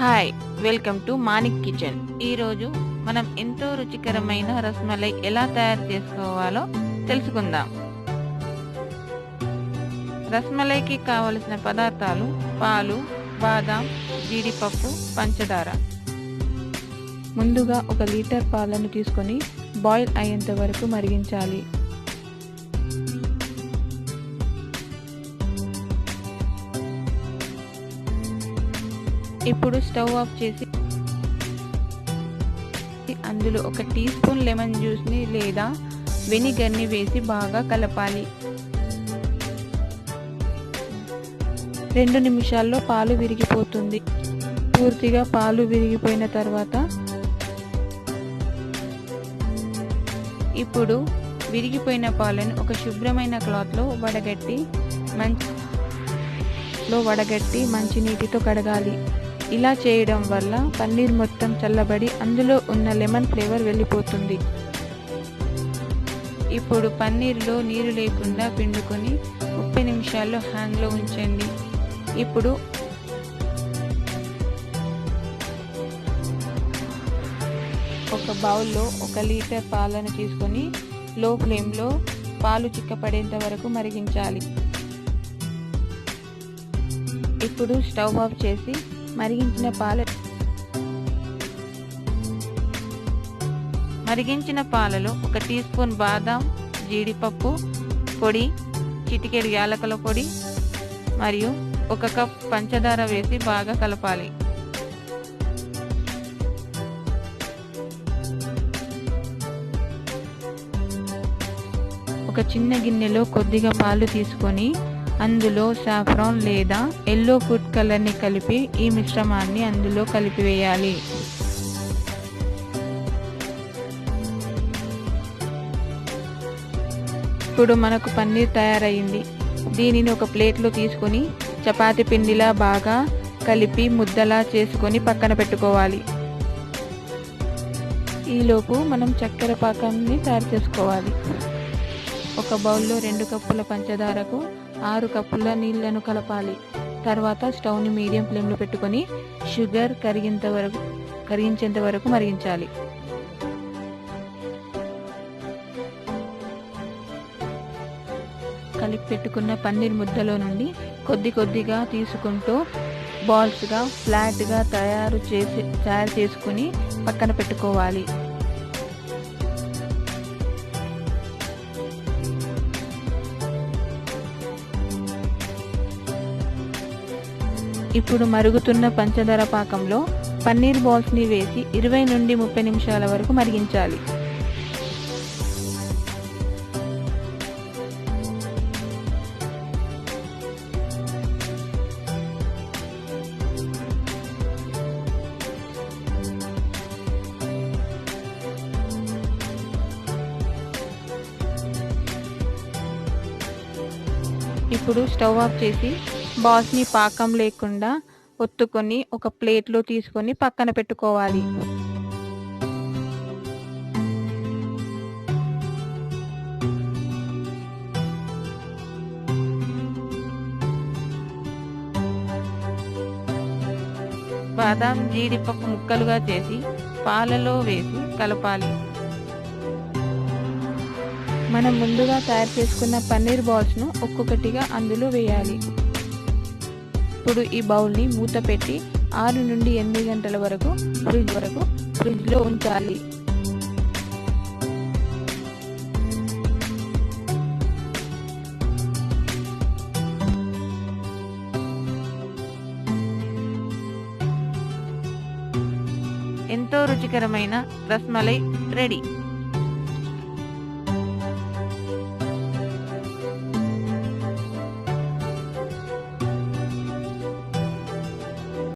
Hi, welcome to Manik kitchen. ఈరోజు మనం ఎంతో రుచికరమైన రసమలై ఎలా తయారు చేసుకోవాలో తెలుసుకుందాం. రసమలైకి కావలసిన పదార్థాలు: పాలు, బాదాం, జీడిపప్పు, పంచదార. ముందుగా 1 లీటర్ పాలను తీసుకొని బాయిల్ అయ్యేంత వరకు మరిగించాలి. ఇప్పుడు స్టవ్ ఆఫ్ చేసి అందులో 1 టీ స్పూన్ లెమన్ జ్యూస్ని లేదా వెనిగర్ని వేసి బాగా కలపాలి. 2 నిమిషాల్లో పాలు విరిగిపోతుంది. పూర్తిగా పాలు విరిగిపోయిన తర్వాత ఇప్పుడు విరిగిపోయిన పాలను ఒక శుభ్రమైన క్లాత్లో వడగట్టి మంచినీటితో కడగాలి. ఇలా చేయడం వల్ల పన్నీర్ మొత్తం చల్లబడి అందులో ఉన్న లెమన్ ఫ్లేవర్ వెళ్ళిపోతుంది. ఇప్పుడు పన్నీర్లో నీరు లేకుండా పిండుకొని 30 నిమిషాల్లో హ్యాండ్లో ఉంచండి. ఇప్పుడు ఒక బౌల్లో 1 లీటర్ పాలను తీసుకొని లో ఫ్లేమ్లో పాలు చిక్కపడేంత వరకు మరిగించాలి. ఇప్పుడు స్టవ్ ఆఫ్ చేసి మరిగించిన పాలలో 1 టీ స్పూన్ బాదాం, జీడిపప్పు పొడి, చిటికెడు యాలకుల పొడి మరియు 1 కప్ పంచదార వేసి బాగా కలపాలి. ఒక చిన్న గిన్నెలో కొద్దిగా పాలు తీసుకొని అందులో సాఫ్రాన్ లేదా ఎల్లో ఫుడ్ కలర్ని కలిపి ఈ మిశ్రమాన్ని అందులో కలిపివేయాలి. ఇప్పుడు మనకు పన్నీర్ తయారయ్యింది. దీనిని ఒక ప్లేట్లో తీసుకొని చపాతీ పిండిలా బాగా కలిపి ముద్దలా చేసుకొని పక్కన పెట్టుకోవాలి. ఈలోపు మనం చక్కెర పాకాన్ని తయారు చేసుకోవాలి. ఒక బౌల్లో 2 కప్పుల పంచదారకు 6 కప్పుల నీళ్లను కలపాలి. తర్వాత స్టవ్ని మీడియం ఫ్లేమ్లో పెట్టుకొని షుగర్ కరిగించేంత వరకు మరిగించాలి. కలిపి పెట్టుకున్న పన్నీర్ ముద్దలో నుండి కొద్దిగా తీసుకుంటూ బాల్స్గా ఫ్లాట్గా తయారు చేసుకుని పక్కన పెట్టుకోవాలి. ఇప్పుడు మరుగుతున్న పంచదార పాకంలో పన్నీర్ బాల్స్ని వేసి 20 నుండి 30 నిమిషాల వరకు మరిగించాలి. ఇప్పుడు స్టవ్ ఆఫ్ చేసి బాల్స్ని పాకం లేకుండా ఒత్తుకొని ఒక ప్లేట్లో తీసుకొని పక్కన పెట్టుకోవాలి. బాదాం, జీడిపప్పు ముక్కలుగా చేసి పాలలో వేసి కలపాలి. మనం ముందుగా తయారు చేసుకున్న పన్నీర్ బాల్స్ను ఒక్కొక్కటిగా అందులో వేయాలి. ఇప్పుడు ఈ బౌల్ని మూత పెట్టి 6 నుండి 8 గంటల వరకు ఫ్రిడ్జ్లో ఉంచాలి. ఎంతో రుచికరమైన రసమలై రెడీ.